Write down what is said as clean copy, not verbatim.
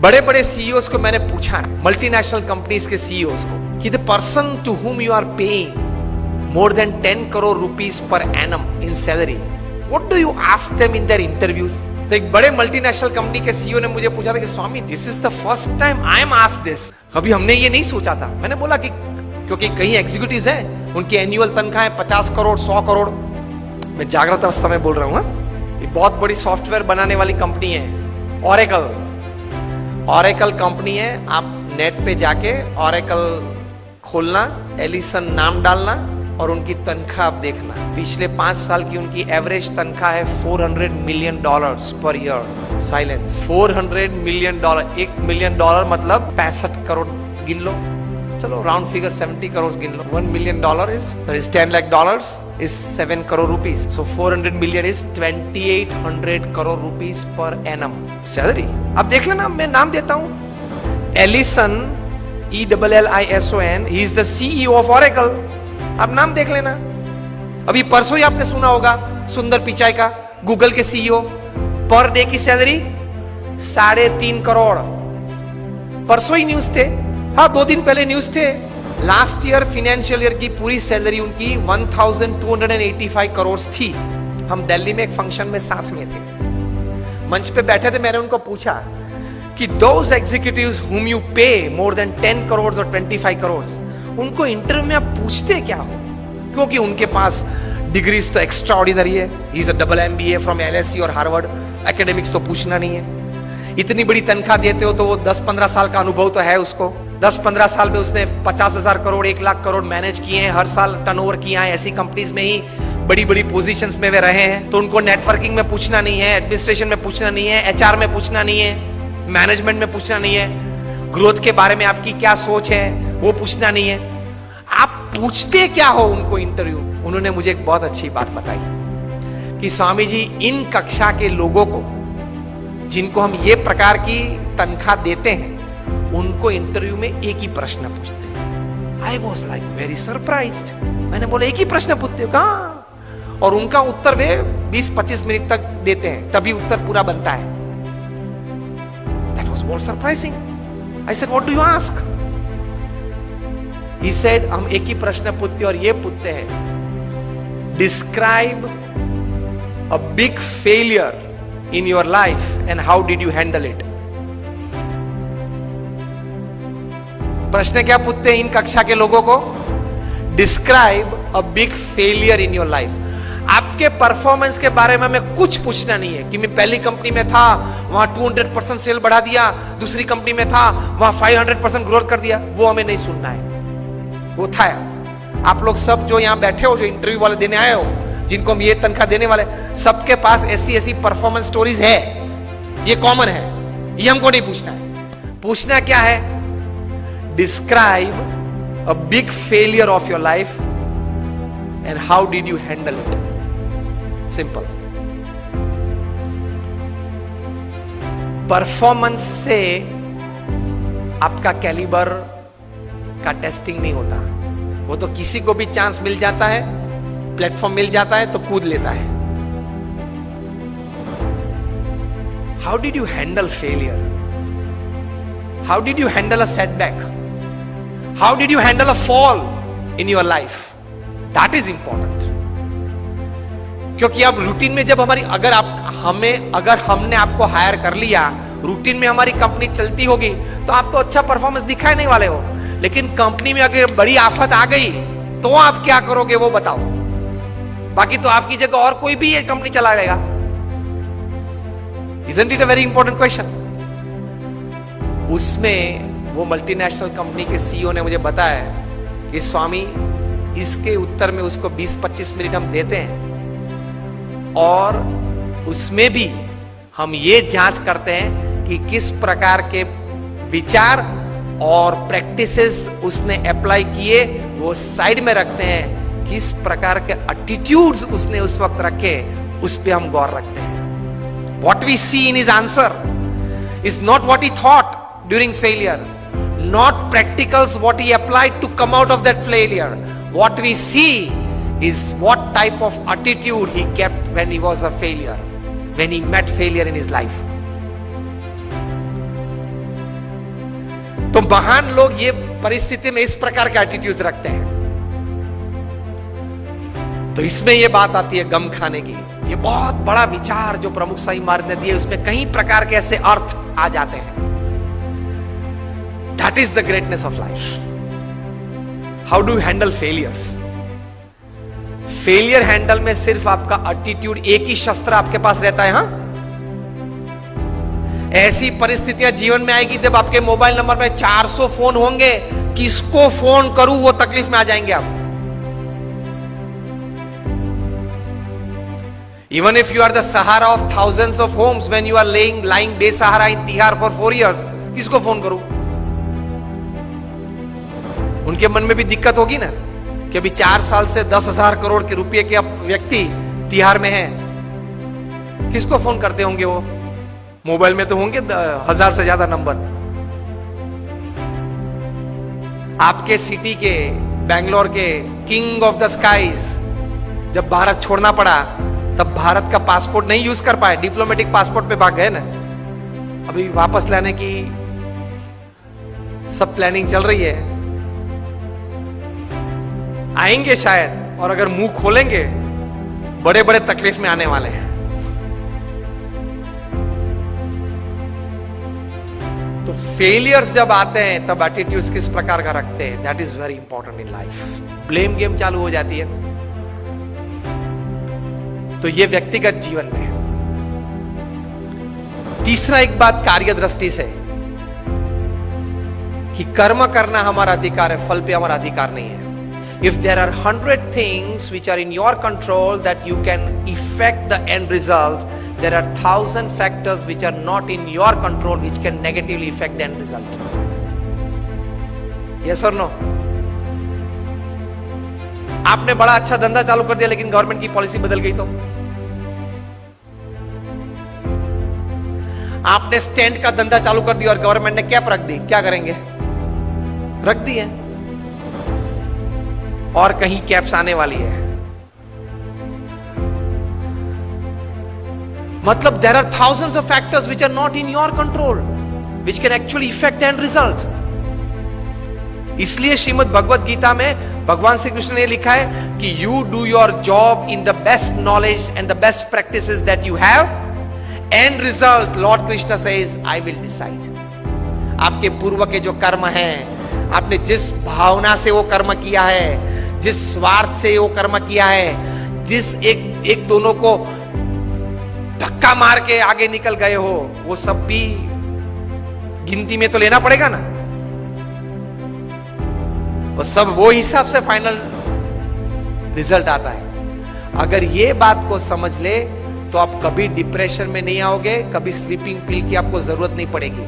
बड़े बड़े सीईओज को मैंने पूछा, मल्टीनेशनल कंपनीज के सीईओज को, कि the person to whom you are paying more than 10 crore rupees per annum in salary, what do you ask them in their interviews? तो एक बड़े मल्टीनेशनल कंपनी के सीईओ ने मुझे पूछा था कि Swami this is the first time I am asked this, कभी हमने ये नहीं सोचा था। मैंने बोला कि क्योंकि कई एग्जीक्यूटिव्स हैं, उनकी एनुअल तनख्वाह है 50 करोड़ 100 करोड़। मैं जागृत अवस्था में बोल रहा हूँ। ये बहुत बड़ी सॉफ्टवेयर बनाने वाली कंपनी है, ऑरेकल कंपनी है। आप नेट पे जाके ऑरेकल खोलना, एलिसन नाम डालना और उनकी तनख्वाह आप देखना। पिछले 5 साल की उनकी एवरेज तनख्वाह है $400 million per year. Silence. $400 million, $1 million मतलब 65 करोड़ गिन लो, चलो राउंड फिगर 70 करोड़ गिन लो। $1 million is $10 lakh is 7 crore rupees. So 400 million is 2800 crore rupees per annum salary. अब देख लेना, मैं नाम देता हूं, Allison, ELLISON, he is the CEO of Oracle। अब नाम देख लेना। अभी परसों ही आपने सुना होगा सुंदर पिचाई का, गूगल के सीईओ, पर डे की सैलरी 3.5 करोड़। परसों ही न्यूज थे, हाँ 2 दिन पहले न्यूज थे। लास्ट ईयर फाइनेंशियल ईयर की पूरी सैलरी उनकी 1285 करोड़ थी। हम दिल्ली में एक फंक्शन में साथ में थे, मंच पे बैठे थे। मैंने उनको पूछा कि दोज एग्जीक्यूटिव्स हुम यू पे मोर देन 10 करोड़ और 25 करोड़, उनको इंटरव्यू में आप पूछते क्या हो? क्योंकि उनके पास डिग्रीज तो एक्स्ट्रा ऑर्डिनरी है। He is a double MBA from LSE और हार्वर्ड। एकेडमिक्स तो पूछना नहीं है। इतनी बड़ी तनख्वाह देते हो तो वो 10-15 साल का अनुभव तो है उसको। 10-15 साल में उसने 50,000 करोड़ 1 लाख करोड़ मैनेज किए हैं, हर साल टर्नओवर किया है। ऐसी कंपनीज में ही बड़ी बड़ी पोजीशंस में वे रहे हैं। तो उनको नेटवर्किंग में पूछना नहीं है, एडमिनिस्ट्रेशन में पूछना नहीं है, HR में पूछना नहीं है, मैनेजमेंट में पूछना नहीं है, ग्रोथ के बारे में आपकी क्या सोच है वो पूछना नहीं है। आप पूछते क्या हो उनको इंटरव्यू? उन्होंने मुझे एक बहुत अच्छी बात बताई कि स्वामी जी, इन कक्षा के लोगों को जिनको हम ये प्रकार की तनख्वाह देते हैं, उनको इंटरव्यू में एक ही प्रश्न पूछते हैं। I was like very surprised. मैंने बोला एक ही प्रश्न पूछते हो? कहाँ? और उनका उत्तर वे 20-25 मिनट तक देते हैं, तभी उत्तर पूरा बनता है। That was more surprising. I said what do you ask? He said, हम एक ही प्रश्न पूछते और ये पूछते हैं, describe a big failure in your life and how did you handle it. प्रश्न क्या पूछते हैं इन कक्षा के लोगों को? Describe a big failure in your life. आपके परफॉर्मेंस के बारे में हमें कुछ पूछना नहीं है कि मैं पहली कंपनी में था, वहां 200% सेल बढ़ा दिया, दूसरी कंपनी में था, वहां 500% ग्रोथ कर दिया। वो हमें नहीं सुनना है। वो था आप लोग सब जो यहां बैठे हो, जो इंटरव्यू वाले देने आए हो, जिनको हम ये तनख्वाह देने वाले, सबके पास ऐसी परफॉर्मेंस स्टोरीज है, ये कॉमन है, ये हमको नहीं पूछना है। पूछना क्या है? Describe a big failure of your life and how did you handle it. Simple. Performance से आपका कैलिबर का टेस्टिंग नहीं होता। वो तो किसी को भी चांस मिल जाता है, प्लेटफॉर्म मिल जाता है तो कूद लेता है। How did you handle failure? How did you handle a setback? How did you handle a fall in your life? That is important. क्योंकि अब रूटीन में जब हमारी अगर हमने आपको हायर कर लिया, रूटीन में हमारी कंपनी चलती होगी, तो आप तो अच्छा परफॉर्मेंस दिखाई नहीं वाले हो। लेकिन कंपनी में अगर बड़ी आफत आ गई तो आप क्या करोगे वो बताओ। बाकी तो आपकी जगह और कोई भी ये कंपनी चला लेगा। Isn't it a very important question? उसमें वो मल्टीनेशनल कंपनी के सीईओ ने मुझे बताया कि स्वामी, इसके उत्तर में उसको 20-25 मिनट हम देते हैं और उसमें भी हम ये जांच करते हैं कि किस प्रकार के विचार और प्रैक्टिसेस उसने अप्लाई किए, वो साइड में रखते हैं। किस प्रकार के एटीट्यूड्स उसने उस वक्त रखे, उस पे हम गौर रखते हैं। What we see in his answer is not what he thought during failure, not practicals what he applied to come out of that failure. What we see is what type of attitude he kept when he was a failure, when he met failure in his life. तो महान लोग ये परिस्थिति में इस प्रकार के attitude रखते हैं। तो इसमें ये बात आती है गम खाने की। ये बहुत बड़ा विचार जो प्रमुख स्वामी महाराज ने दिए, उसमें कई प्रकार के ऐसे अर्थ आ जाते हैं। That is the greatness of life. How do you handle failures? Failure handle में सिर्फ आपका एटीट्यूड, एक ही शस्त्र आपके पास रहता है। हां, ऐसी परिस्थितियां जीवन में आएगी जब आपके मोबाइल नंबर में 400 फोन होंगे, किसको फोन करूं वो तकलीफ में आ जाएंगे आप। Even if you are the Sahara of thousands of homes, when you are lying बेसहारा in Tihar for 4 years, किसको फोन करूं? उनके मन में भी दिक्कत होगी ना कि अभी 4 साल से 10,000 करोड़ के रुपए के व्यक्ति तिहाड़ में हैं, किसको फोन करते होंगे वो? मोबाइल में तो होंगे 1000 से ज्यादा नंबर। आपके सिटी के, बेंगलोर के किंग ऑफ द स्काईज जब भारत छोड़ना पड़ा, तब भारत का पासपोर्ट नहीं यूज कर पाए, डिप्लोमेटिक पासपोर्ट पे भाग गए ना। अभी वापस लाने की सब प्लानिंग चल रही है, आएंगे शायद, और अगर मुंह खोलेंगे बड़े बड़े तकलीफ में आने वाले हैं। तो फेलियर्स जब आते हैं तब एटीट्यूड्स किस प्रकार का रखते हैं, that is very important in life. Blame game चालू हो जाती है। तो ये व्यक्तिगत जीवन में है। तीसरा एक बात कार्य दृष्टि से कि कर्म करना हमारा अधिकार है, फल पे हमारा अधिकार नहीं है। If there are 100 things which are in your control that you can effect the end result, there are 1000 factors which are not in your control which can negatively effect the end result. Yes और no? आपने बड़ा अच्छा धंधा चालू कर दिया लेकिन government की पॉलिसी बदल गई तो? आपने स्टैंड का धंधा चालू कर दिया और गवर्नमेंट ने कैप रख दी, क्या करेंगे? रख दी है, और कहीं कैप्स आने वाली है। मतलब there are thousands of factors which are not in your control which can actually affect the end result। इसलिए श्रीमद् भगवत गीता में भगवान श्री कृष्ण ने लिखा है कि you do your job in the best knowledge and the best practices that you have, and result Lord Krishna says I will decide. आपके पूर्व के जो कर्म हैं, आपने जिस भावना से वो कर्म किया है, जिस स्वार्थ से वो कर्म किया है, जिस एक दोनों को धक्का मार के आगे निकल गए हो, वो सब भी गिनती में तो लेना पड़ेगा ना। वो सब वो हिसाब से फाइनल रिजल्ट आता है। अगर ये बात को समझ ले तो आप कभी डिप्रेशन में नहीं आओगे, कभी स्लीपिंग पिल की आपको जरूरत नहीं पड़ेगी।